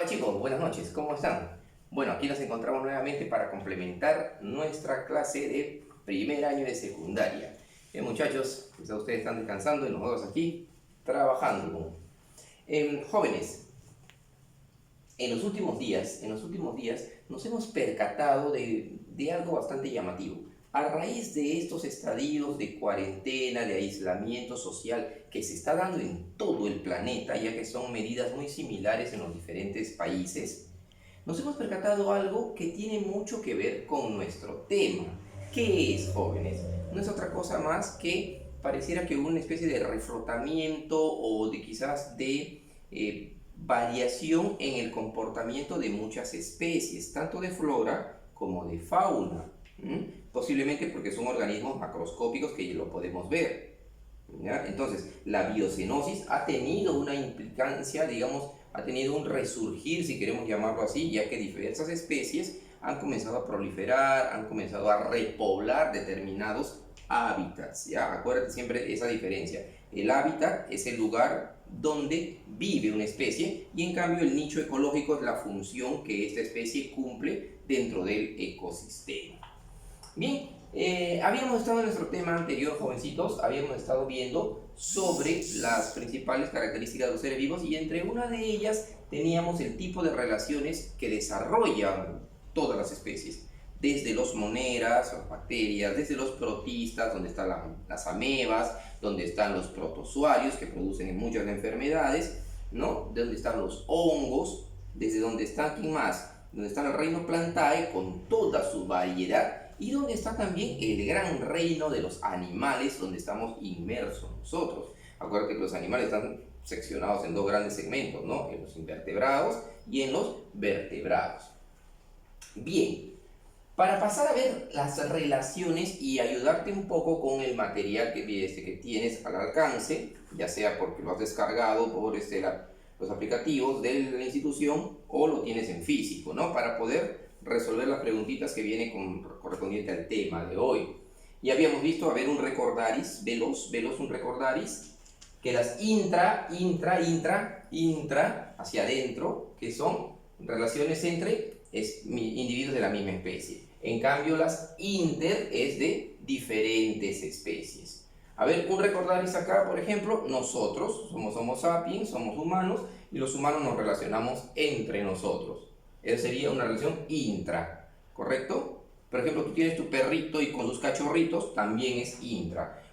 Hola chicos, buenas noches, ¿cómo están? Bueno, aquí nos encontramos nuevamente para complementar nuestra clase de primer año de secundaria. Bien muchachos, pues ustedes están descansando y nosotros aquí trabajando. Jóvenes, en los últimos días nos hemos percatado de algo bastante llamativo. A raíz de estos estadios de cuarentena, de aislamiento social que se está dando en todo el planeta, ya que son medidas muy similares en los diferentes países, nos hemos percatado algo que tiene mucho que ver con nuestro tema. ¿Qué es, jóvenes? No es otra cosa más que pareciera que una especie de reflotamiento o de quizás de variación en el comportamiento de muchas especies, tanto de flora como de fauna. Posiblemente porque son organismos macroscópicos que lo podemos ver. ¿Ya? Entonces, la biocenosis ha tenido una implicancia, digamos, ha tenido un resurgir, si queremos llamarlo así, ya que diversas especies han comenzado a proliferar, han comenzado a repoblar determinados hábitats. ¿Ya? Acuérdate siempre esa diferencia. El hábitat es el lugar donde vive una especie y en cambio el nicho ecológico es la función que esta especie cumple dentro del ecosistema. Bien, habíamos estado en nuestro tema anterior, jovencitos, habíamos estado viendo sobre las principales características de los seres vivos y entre una de ellas teníamos el tipo de relaciones que desarrollan todas las especies, desde los moneras, las bacterias, desde los protistas, donde están las amebas, donde están los protozoarios que producen muchas enfermedades, ¿no? Donde están los hongos, desde donde está, ¿quién más? Donde está el reino Plantae con toda su variedad y donde está también el gran reino de los animales donde estamos inmersos nosotros. Acuérdate que los animales están seccionados en dos grandes segmentos, ¿no? En los invertebrados y en los vertebrados. Bien, para pasar a ver las relaciones y ayudarte un poco con el material que tienes al alcance, ya sea porque lo has descargado por los aplicativos de la institución o lo tienes en físico, ¿no? Para poder resolver las preguntitas que vienen correspondiente al tema de hoy. Ya habíamos visto, a ver, un recordaris, veloz un recordaris, que las intra, hacia adentro, que son relaciones entre individuos de la misma especie. En cambio, las inter es de diferentes especies. A ver, un recordaris acá, por ejemplo, nosotros somos Homo sapiens, somos humanos, y los humanos nos relacionamos entre nosotros. Esa sería una relación intra, ¿correcto? Por ejemplo, tú tienes tu perrito y con sus cachorritos, también es intra.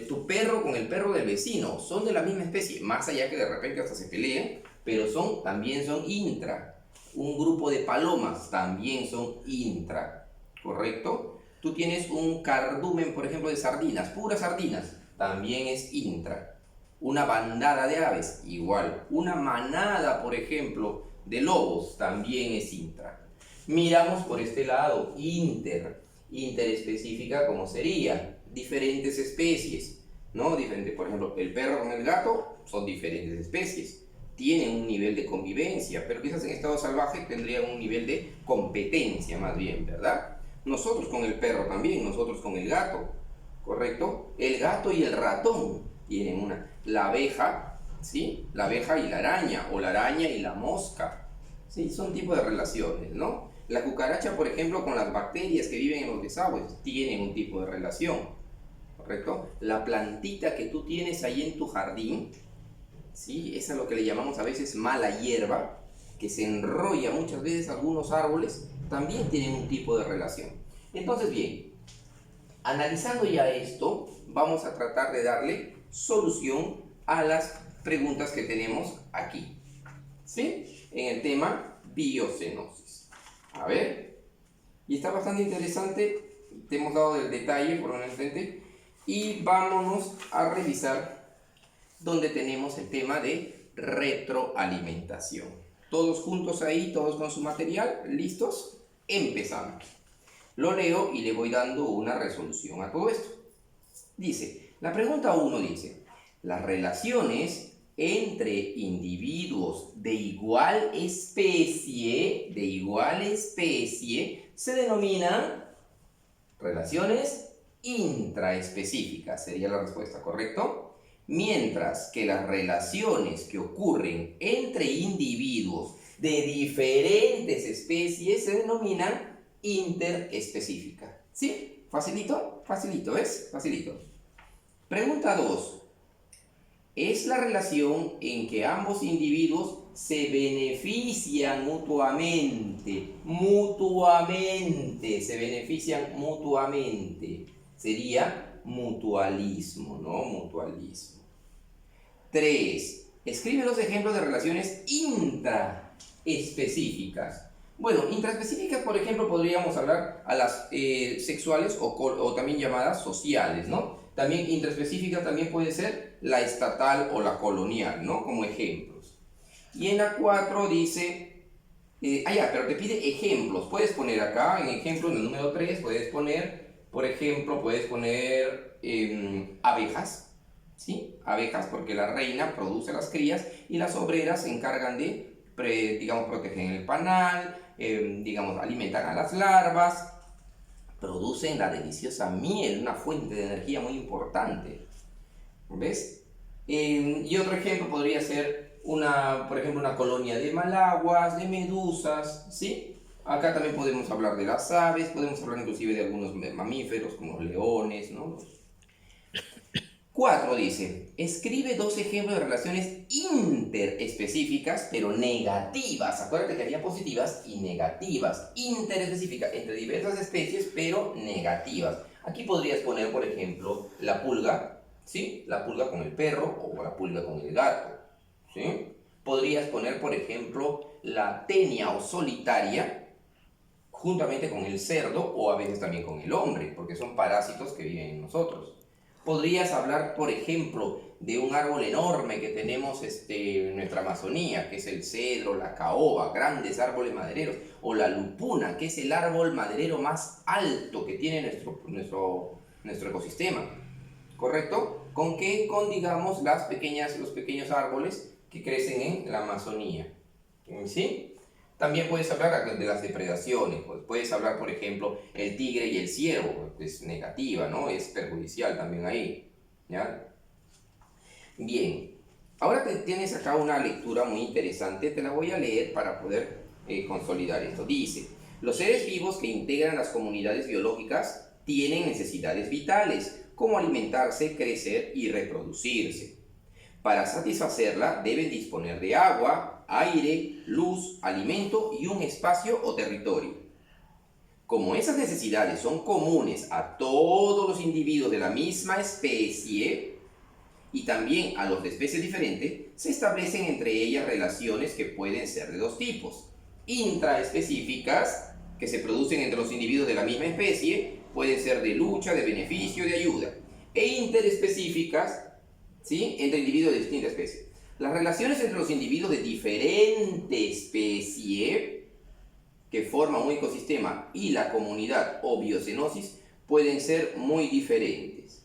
Tu perro con el perro del vecino, son de la misma especie, más allá que de repente hasta se peleen, pero también son intra. Un grupo de palomas también son intra, ¿correcto? Tú tienes un cardumen, por ejemplo, de sardinas, puras sardinas, también es intra. Una bandada de aves, igual. Una manada, por ejemplo, de lobos, también es intra. Miramos por este lado, interespecífica, ¿cómo sería? Diferentes especies, ¿no? Por ejemplo, el perro con el gato son diferentes especies, tienen un nivel de convivencia, pero quizás en estado salvaje tendrían un nivel de competencia más bien, ¿verdad? Nosotros con el perro también, nosotros con el gato, ¿correcto? El gato y el ratón tienen la abeja, ¿sí? La abeja y la araña, o la araña y la mosca, ¿sí? Son tipos de relaciones, ¿no? La cucaracha, por ejemplo, con las bacterias que viven en los desagües, tienen un tipo de relación, ¿correcto? La plantita que tú tienes ahí en tu jardín, ¿sí? Esa es lo que le llamamos a veces mala hierba, que se enrolla muchas veces algunos árboles, también tienen un tipo de relación. Entonces, bien, analizando ya esto, vamos a tratar de darle solución a las preguntas que tenemos aquí, ¿sí? En el tema biocenosis. A ver, y está bastante interesante, te hemos dado el detalle por un instante, y vámonos a revisar donde tenemos el tema de retroalimentación. Todos juntos ahí, todos con su material, ¿listos? Empezamos. Lo leo y le voy dando una resolución a todo esto. Dice, la pregunta 1 dice, las relaciones entre individuos de igual especie se denominan relaciones intraespecíficas, sería la respuesta, ¿correcto? Mientras que las relaciones que ocurren entre individuos de diferentes especies se denominan interespecíficas. ¿Sí? Facilito, facilito, ¿ves? Facilito. Pregunta 2. Es la relación en que ambos individuos se benefician mutuamente. Mutuamente, se benefician mutuamente. Sería mutualismo, ¿no? Mutualismo. 3. Escribe los ejemplos de relaciones intraespecíficas. Bueno, intraespecíficas, por ejemplo, podríamos hablar a las sexuales o también llamadas sociales, ¿no? También intraespecífica también puede ser la estatal o la colonial, ¿no? Como ejemplos. Y en la 4 dice, pero te pide ejemplos. Puedes poner acá, en ejemplo, en el número 3, puedes poner, por ejemplo, abejas, ¿sí? Abejas, porque la reina produce las crías y las obreras se encargan de, protegen el panal, alimentan a las larvas, producen la deliciosa miel, una fuente de energía muy importante. ¿Ves? Y otro ejemplo podría ser por ejemplo, una colonia de malaguas, de medusas, ¿sí? Acá también podemos hablar de las aves, podemos hablar inclusive de algunos mamíferos como leones, ¿no? 4 dice, escribe 2 ejemplos de relaciones interespecíficas, pero negativas. Acuérdate que había positivas y negativas. Interespecíficas, entre diversas especies, pero negativas. Aquí podrías poner, por ejemplo, la pulga, ¿sí? La pulga con el perro o la pulga con el gato, ¿sí? Podrías poner, por ejemplo, la tenia o solitaria juntamente con el cerdo o a veces también con el hombre, porque son parásitos que viven en nosotros. Podrías hablar, por ejemplo, de un árbol enorme que tenemos en nuestra Amazonía, que es el cedro, la caoba, grandes árboles madereros, o la lupuna, que es el árbol maderero más alto que tiene nuestro ecosistema, ¿correcto? ¿Con qué? Con, digamos, los pequeños árboles que crecen en la Amazonía, ¿sí? También puedes hablar de las depredaciones, pues puedes hablar, por ejemplo, el tigre y el ciervo, es negativa, ¿no? Es perjudicial también ahí, ¿ya? Bien, ahora tienes acá una lectura muy interesante, te la voy a leer para poder consolidar esto. Dice, los seres vivos que integran las comunidades biológicas tienen necesidades vitales, como alimentarse, crecer y reproducirse. Para satisfacerla deben disponer de agua, aire, luz, alimento y un espacio o territorio. Como esas necesidades son comunes a todos los individuos de la misma especie y también a los de especies diferentes, se establecen entre ellas relaciones que pueden ser de 2 tipos. Intraespecíficas, que se producen entre los individuos de la misma especie, pueden ser de lucha, de beneficio, de ayuda. E interespecíficas, ¿sí? Entre individuos de distinta especie. Las relaciones entre los individuos de diferente especie que forman un ecosistema y la comunidad o biocenosis pueden ser muy diferentes.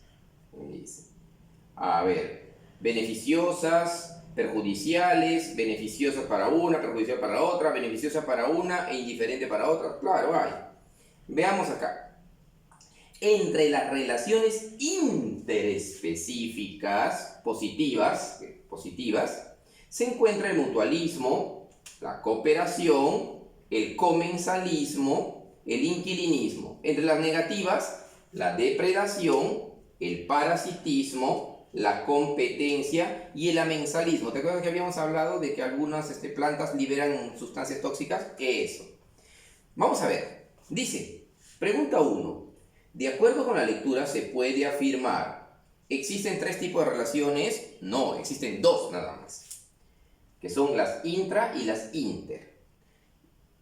A ver, beneficiosas, perjudiciales, beneficiosas para una, perjudicial para la otra, beneficiosa para una e indiferente para otra. Claro, hay. Veamos acá. Entre las relaciones interespecíficas positivas, se encuentra el mutualismo, la cooperación, el comensalismo, el inquilinismo. Entre las negativas, la depredación, el parasitismo, la competencia y el amensalismo. ¿Te acuerdas que habíamos hablado de que algunas plantas liberan sustancias tóxicas? Eso. Vamos a ver. Dice, pregunta 1. De acuerdo con la lectura, se puede afirmar, ¿existen 3 tipos de relaciones? No, existen 2 nada más, que son las intra y las inter.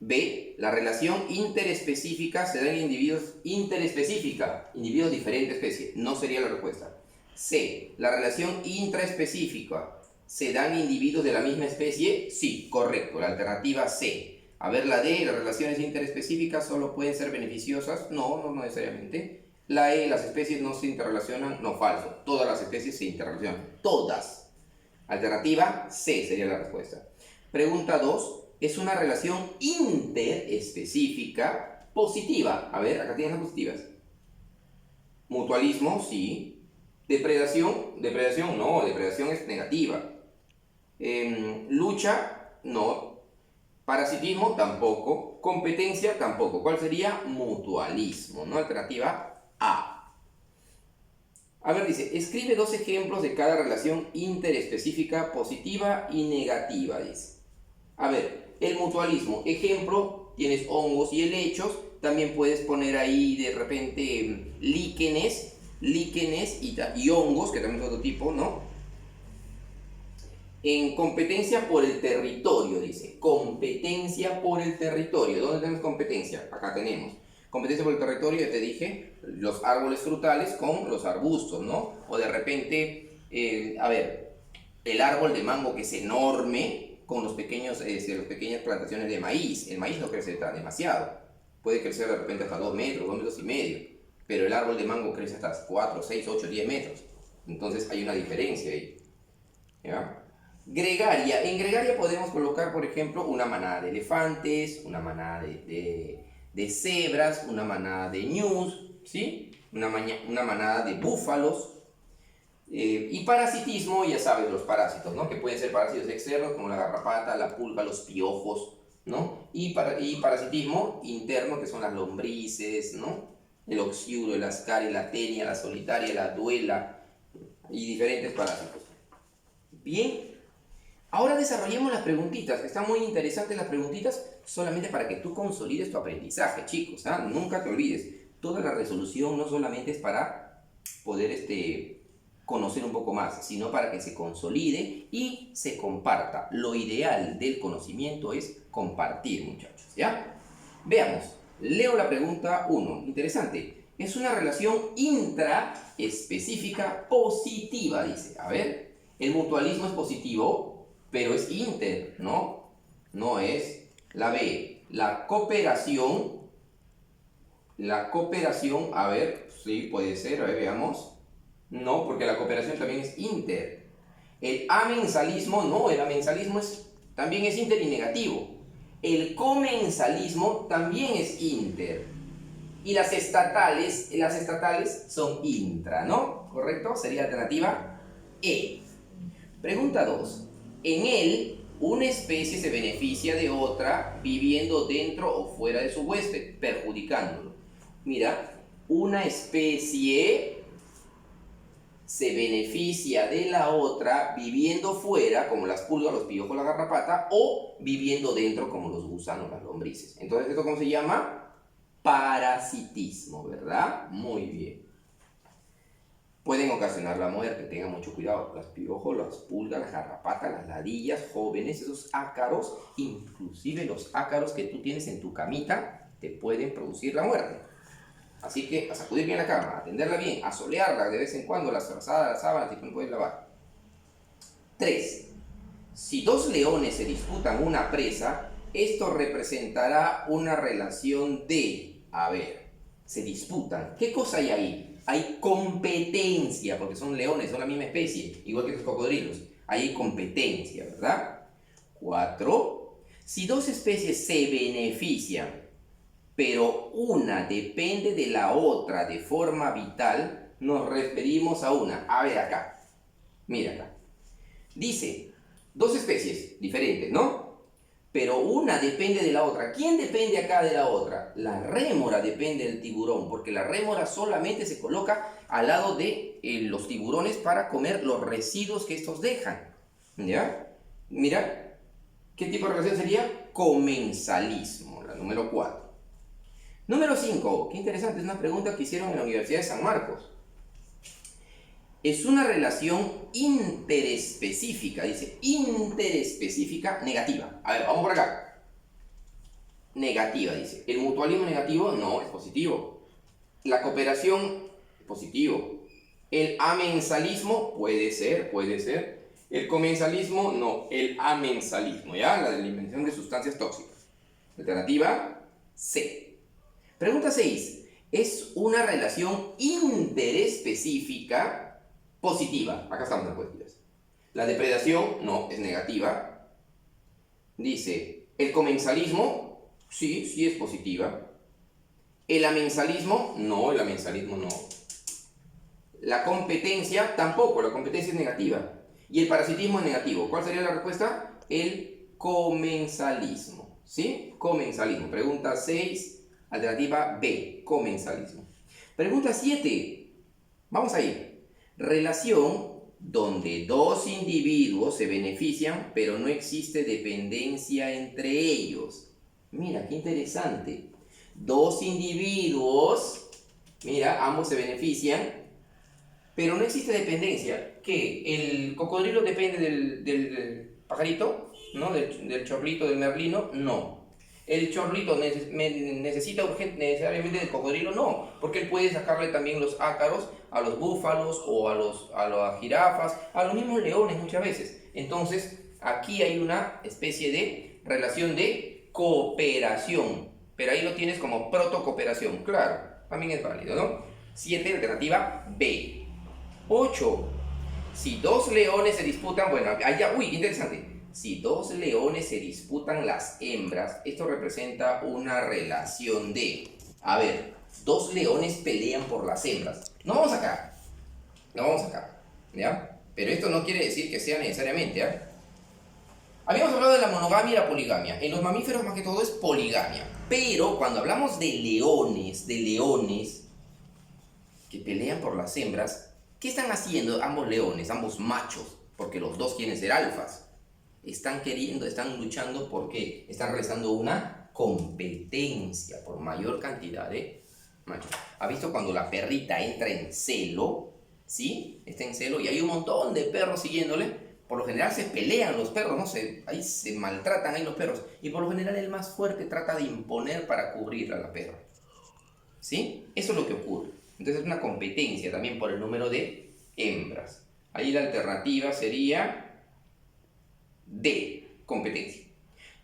B, la relación interespecífica se da en individuos individuos de diferente especie, no sería la respuesta. C, la relación intraespecífica se da en individuos de la misma especie, sí, correcto, la alternativa C. A ver, la D, las relaciones interespecíficas solo pueden ser beneficiosas, no necesariamente. La E, las especies no se interrelacionan, no, falso, todas las especies se interrelacionan, todas. Alternativa C sería la respuesta. Pregunta 2, es una relación interespecífica positiva. A ver, acá tienes las positivas. Mutualismo, sí. Depredación no, depredación es negativa. Lucha, no. Parasitismo tampoco. Competencia tampoco. ¿Cuál sería? Mutualismo, ¿no? Alternativa A. A ver, dice, escribe 2 ejemplos de cada relación interespecífica positiva y negativa, dice. A ver, el mutualismo, ejemplo, tienes hongos y helechos, también puedes poner ahí de repente líquenes y hongos, que también es otro tipo, ¿no? En competencia por el territorio, dice, competencia por el territorio. ¿Dónde tenemos competencia? Acá tenemos. Competencia por el territorio, ya te dije, los árboles frutales con los arbustos, ¿no? O de repente, a ver, el árbol de mango que es enorme con las pequeñas plantaciones de maíz. El maíz no crece demasiado. Puede crecer de repente hasta 2 metros, 2 metros y medio. Pero el árbol de mango crece hasta 4, 6, 8, 10 metros. Entonces hay una diferencia ahí. ¿Ya? Gregaria. En gregaria podemos colocar, por ejemplo, una manada de elefantes, una manada de cebras, una manada de ñus, ¿sí? Una manada de búfalos. Y parasitismo, ya sabes, los parásitos, ¿no? Que pueden ser parásitos externos como la garrapata, la pulga, los piojos, ¿no? Y parasitismo interno, que son las lombrices, ¿no? El oxiuro, el ascaria, la tenia, la solitaria, la duela y diferentes parásitos. Bien. Ahora desarrollemos las preguntitas, que están muy interesantes las preguntitas, solamente para que tú consolides tu aprendizaje, chicos, ¿ah? Nunca te olvides, toda la resolución no solamente es para poder conocer un poco más, sino para que se consolide y se comparta. Lo ideal del conocimiento es compartir, muchachos, ¿ya? Veamos, leo la pregunta 1, interesante. Es una relación intraespecífica positiva, dice. A ver, el mutualismo es positivo, pero es inter, ¿no? No es. La B, la cooperación, a ver, sí, puede ser, a ver, veamos. No, porque la cooperación también es inter. El amensalismo, no, el amensalismo también es inter y negativo. El comensalismo también es inter. Y las estatales son intra, ¿no? ¿Correcto? Sería alternativa E. Pregunta 2. En él, una especie se beneficia de otra viviendo dentro o fuera de su huésped, perjudicándolo. Mira, una especie se beneficia de la otra viviendo fuera, como las pulgas, los piojos, la garrapata, o viviendo dentro, como los gusanos, las lombrices. Entonces, ¿esto cómo se llama? Parasitismo, ¿verdad? Muy bien. Pueden ocasionar la muerte, tengan mucho cuidado. Los piojos, las pulgas, las garrapatas, las ladillas, jóvenes, esos ácaros, inclusive los ácaros que tú tienes en tu camita, te pueden producir la muerte. Así que a sacudir bien la cama, a atenderla bien, a solearla de vez en cuando, las frazadas, las sábanas, y no puedes lavar. 3. Si 2 leones se disputan una presa, esto representará una relación de, a ver, se disputan. ¿Qué cosa hay ahí? Hay competencia, porque son leones, son la misma especie, igual que los cocodrilos. Ahí hay competencia, ¿verdad? 4. Si 2 especies se benefician, pero una depende de la otra de forma vital, nos referimos a una. A ver acá, mira acá. Dice, 2 especies diferentes, ¿no? Pero una depende de la otra. ¿Quién depende acá de la otra? La rémora depende del tiburón, porque la rémora solamente se coloca al lado de los tiburones para comer los residuos que estos dejan. ¿Ya? Mira, ¿qué tipo de relación sería? Comensalismo, la número 4. Número 5, qué interesante, es una pregunta que hicieron en la Universidad de San Marcos. Es una relación interespecífica, dice, interespecífica negativa. A ver, vamos por acá. Negativa, dice. ¿El mutualismo negativo? No, es positivo. La cooperación, positivo. El amensalismo, puede ser. El comensalismo, no, el amensalismo, ¿ya? La eliminación de sustancias tóxicas. Alternativa C. Pregunta 6. Es una relación interespecífica positiva. Acá están las respuestas. La depredación, no, es negativa. Dice, el comensalismo, sí es positiva. El amensalismo, no, el amensalismo no. La competencia, tampoco, la competencia es negativa. Y el parasitismo es negativo. ¿Cuál sería la respuesta? El comensalismo. ¿Sí? Comensalismo. Pregunta 6, alternativa B, comensalismo. Pregunta 7, vamos a ir. Relación donde dos individuos se benefician, pero no existe dependencia entre ellos. Mira, qué interesante. Dos individuos, mira, ambos se benefician, pero no existe dependencia. ¿Qué? ¿El cocodrilo depende del pajarito? ¿No? ¿Del chorlito, del merlino? No. ¿El chorlito necesita necesariamente del cocodrilo? No, porque él puede sacarle también los ácaros a los búfalos o a las jirafas, a los mismos leones muchas veces. Entonces, aquí hay una especie de relación de cooperación, pero ahí lo tienes como protocooperación, claro, también es válido, ¿no? 7, alternativa B. 8. Si dos leones se disputan, bueno, allá, uy, interesante. Si dos leones se disputan las hembras, esto representa una relación de, a ver, dos leones pelean por las hembras. No vamos acá, ¿ya? Pero esto no quiere decir que sea necesariamente, ¿ya? Habíamos hablado de la monogamia y la poligamia. En los mamíferos más que todo es poligamia. Pero cuando hablamos de leones que pelean por las hembras, ¿qué están haciendo ambos leones, ambos machos? Porque los dos quieren ser alfas. Están luchando porque están realizando una competencia por mayor cantidad de machos. ¿Ha visto cuando la perrita entra en celo? ¿Sí? Está en celo y hay un montón de perros siguiéndole. Por lo general se pelean los perros, ¿no? Ahí se maltratan ahí los perros. Y por lo general el más fuerte trata de imponer para cubrir a la perra. ¿Sí? Eso es lo que ocurre. Entonces es una competencia también por el número de hembras. Ahí la alternativa sería D, competencia.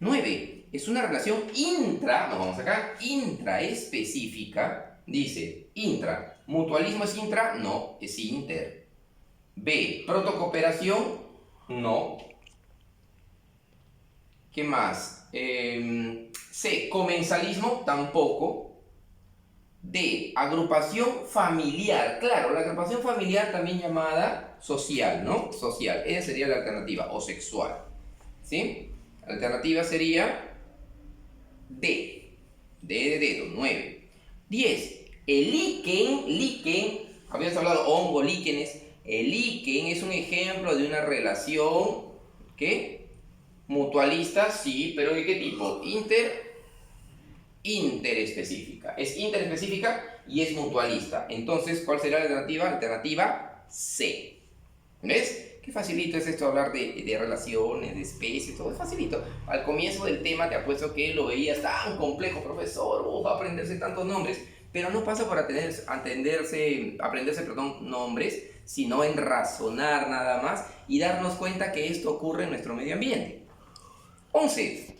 9. Es una relación intraespecífica. Dice, intra. ¿Mutualismo es intra? No, es inter. B, protocooperación. No. ¿Qué más? C, comensalismo. Tampoco. D, agrupación familiar. Claro, la agrupación familiar también llamada social, ¿no? Social. Esa sería la alternativa. O sexual. ¿Sí? La alternativa sería D. D de dedo, 9. 10. El líquen, habíamos hablado hongo, líquenes. El líquen es un ejemplo de una relación, ¿qué? Mutualista, sí, pero ¿de qué tipo? Interespecífica. Es interespecífica y es mutualista. Entonces, ¿cuál sería la alternativa? Alternativa C. ¿Ves? Qué facilito es esto hablar de relaciones, de especies, todo es facilito. Al comienzo del tema te apuesto que lo veías tan complejo, profesor, aprenderse tantos nombres, pero no pasa por aprenderse nombres, sino en razonar nada más y darnos cuenta que esto ocurre en nuestro medio ambiente. 11.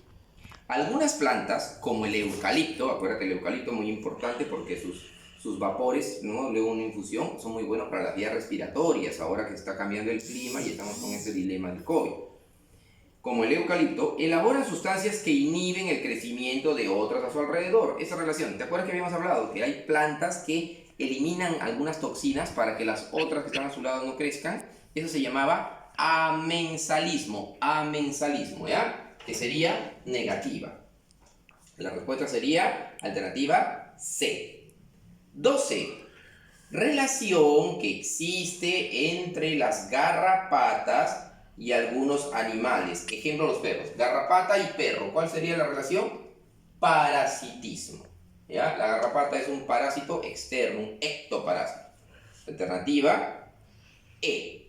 Algunas plantas, como el eucalipto, acuérdate, el eucalipto es muy importante porque sus vapores, ¿no? Luego una infusión, son muy buenos para las vías respiratorias, ahora que está cambiando el clima y estamos con ese dilema del COVID. Como el eucalipto, elaboran sustancias que inhiben el crecimiento de otras a su alrededor. Esa relación, ¿te acuerdas que habíamos hablado? Que hay plantas que eliminan algunas toxinas para que las otras que están a su lado no crezcan. Eso se llamaba amensalismo, ¿ya? Que sería negativa. La respuesta sería alternativa C. 12. Relación que existe entre las garrapatas y algunos animales. Ejemplo, los perros. Garrapata y perro. ¿Cuál sería la relación? Parasitismo. ¿Ya? La garrapata es un parásito externo, un ectoparásito. Alternativa E.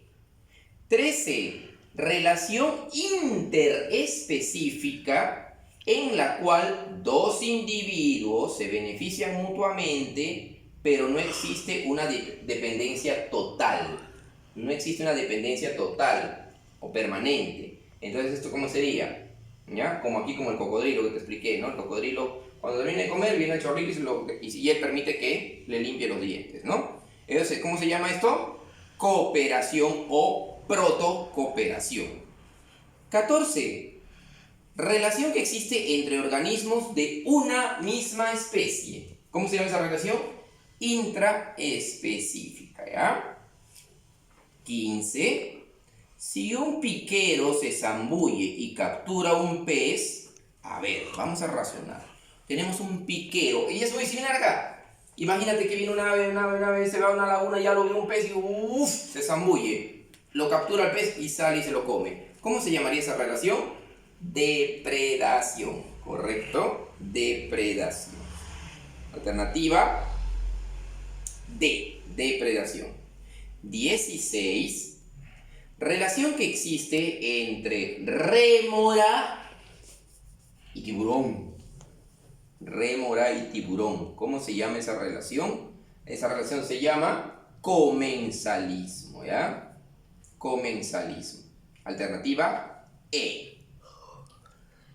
13. Relación interespecífica en la cual dos individuos se benefician mutuamente, pero no existe una dependencia total. No existe una dependencia total o permanente. Entonces, ¿esto cómo sería? ¿Ya? Como aquí, como el cocodrilo que te expliqué, ¿no? El cocodrilo, cuando termina de comer, viene el chorrito y él permite que le limpie los dientes, ¿no? Entonces, ¿cómo se llama esto? Cooperación o protocooperación. 14. Relación que existe entre organismos de una misma especie. ¿Cómo se llama esa relación? Intraespecífica, ¿ya? 15. Si un piquero se zambulle y captura un pez, A ver, vamos a razonar. Tenemos un piquero, y es muy similar acá. Imagínate que viene una ave, se va a una laguna, ya lo ve un pez y uff, se zambulle. Lo captura el pez y sale y se lo come. ¿Cómo se llamaría esa relación? Depredación, ¿correcto? Depredación. Alternativa D, depredación. 16. Relación que existe entre rémora y tiburón. Rémora y tiburón. ¿Cómo se llama esa relación? Esa relación se llama comensalismo, ¿ya? Comensalismo. Alternativa E.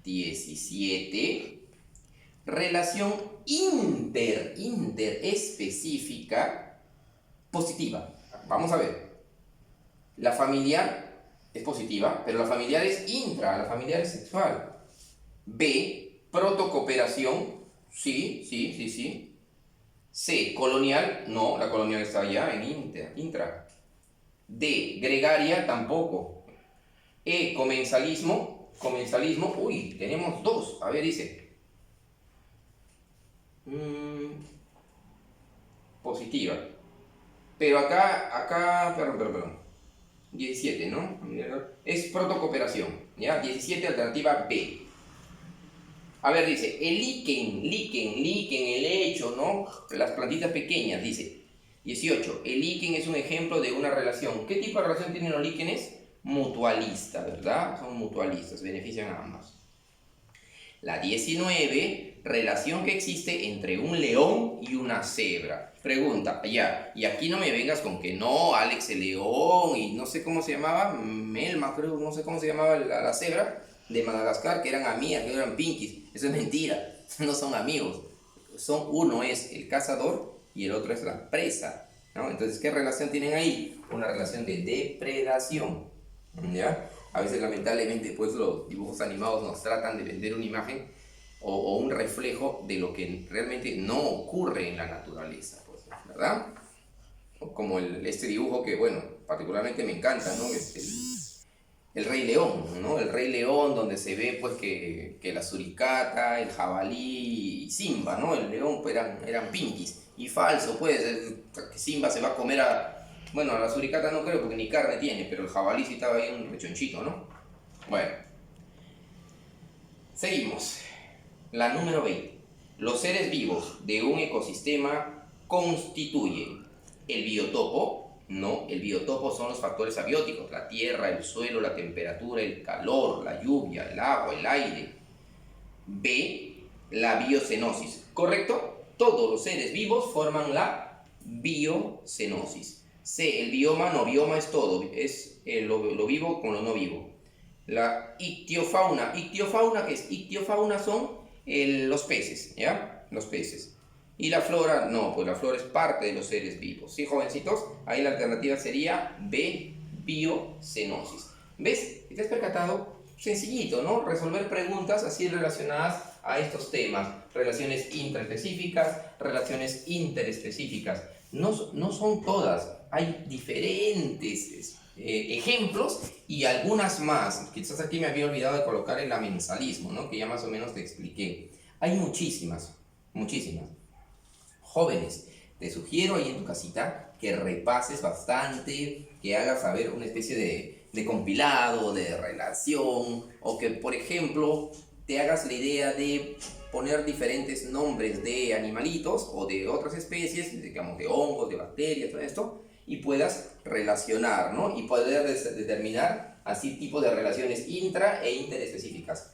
17. Relación interespecífica positiva. Vamos a ver. La familiar es positiva, pero la familiar es la familiar es sexual. B, protocooperación, sí. C, colonial, no, la colonial está allá en intra. D, gregaria, tampoco. E, comensalismo, uy, tenemos dos. A ver, dice. Positiva. Pero acá, perdón. 17, ¿no? Es protocooperación, ¿ya? 17, alternativa B. A ver, dice, el líquen, el hecho, ¿no? Las plantitas pequeñas, dice. 18, el líquen es un ejemplo de una relación. ¿Qué tipo de relación tienen los líquenes? Mutualista, ¿verdad? Son mutualistas, benefician a ambas. La 19, relación que existe entre un león y una cebra. Pregunta, ya, y aquí no me vengas con que no, Alex el león y no sé cómo se llamaba, Melma creo, no sé cómo se llamaba la cebra de Madagascar, que eran amigas, que eran pinkies. Eso es mentira, no son amigos. Uno es el cazador y el otro es la presa, ¿no? Entonces, ¿qué relación tienen ahí? Una relación de depredación, ¿ya? A veces, lamentablemente, pues los dibujos animados nos tratan de vender una imagen o un reflejo de lo que realmente no ocurre en la naturaleza, pues, ¿verdad? Como este dibujo que, bueno, particularmente me encanta, ¿no? Es el Rey León, ¿no? El Rey León, donde se ve, pues, que la suricata, el jabalí y Simba, ¿no? El león, pues, eran pinkies. Y falso, pues, que Simba se va a comer bueno, a la suricata no creo porque ni carne tiene, pero el jabalí sí estaba ahí un rechonchito, ¿no? Bueno. Seguimos. La número 20. Los seres vivos de un ecosistema constituyen el biotopo. No, el biotopo son los factores abióticos, la tierra, el suelo, la temperatura, el calor, la lluvia, el agua, el aire. B, la biocenosis. ¿Correcto? Todos los seres vivos forman la biocenosis. C, el bioma, no, bioma es todo, es lo vivo con lo no vivo. La ictiofauna, ¿qué es? Ictiofauna son los peces, ¿ya? Los peces. Y la flora, no, pues la flora es parte de los seres vivos. ¿Sí, jovencitos? Ahí la alternativa sería B, biocenosis. ¿Ves? ¿Te has percatado? Sencillito, ¿no? Resolver preguntas así relacionadas a estos temas. Relaciones intraespecíficas, relaciones interespecíficas. No son todas. Hay diferentes ejemplos y algunas más. Quizás aquí me había olvidado de colocar el amensalismo, ¿no? Que ya más o menos te expliqué. Hay muchísimas. Jóvenes, te sugiero ahí en tu casita que repases bastante, que hagas, a ver, una especie de compilado, de relación, o que, por ejemplo, te hagas la idea de poner diferentes nombres de animalitos o de otras especies, digamos, de hongos, de bacterias, todo esto, y puedas relacionar, ¿no? Y poder determinar así tipo de relaciones intra e interespecíficas.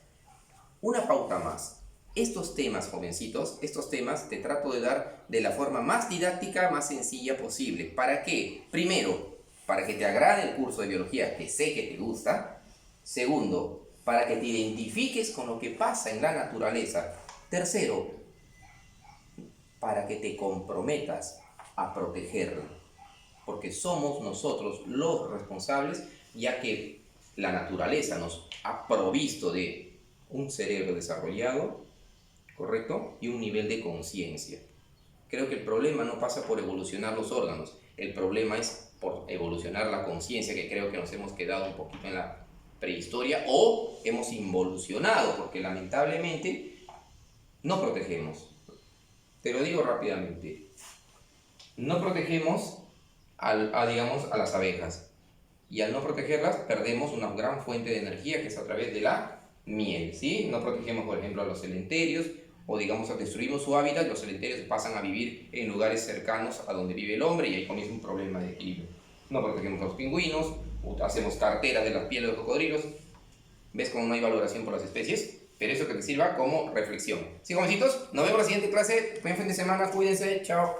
Una pauta más. Estos temas, jovencitos, estos temas te trato de dar de la forma más didáctica, más sencilla posible. ¿Para qué? Primero, para que te agrade el curso de biología, que sé que te gusta. Segundo, para que te identifiques con lo que pasa en la naturaleza. Tercero, para que te comprometas a protegerla. Porque somos nosotros los responsables, ya que la naturaleza nos ha provisto de un cerebro desarrollado, ¿correcto? Y un nivel de conciencia. Creo que el problema no pasa por evolucionar los órganos, el problema es por evolucionar la conciencia, que creo que nos hemos quedado un poquito en la prehistoria o hemos involucionado, porque lamentablemente no protegemos. Te lo digo rápidamente, no protegemos digamos, a las abejas. Y al no protegerlas, perdemos una gran fuente de energía que es a través de la miel, ¿sí? No protegemos, por ejemplo, a los cementerios, o digamos, destruimos su hábitat, los cementerios pasan a vivir en lugares cercanos a donde vive el hombre y ahí comienza un problema de equilibrio. No protegemos a los pingüinos, hacemos carteras de la piel de los cocodrilos. ¿Ves cómo no hay valoración por las especies? Pero eso que te sirva como reflexión. Sí, jovencitos, nos vemos en la siguiente clase. Buen fin de semana, cuídense, chao.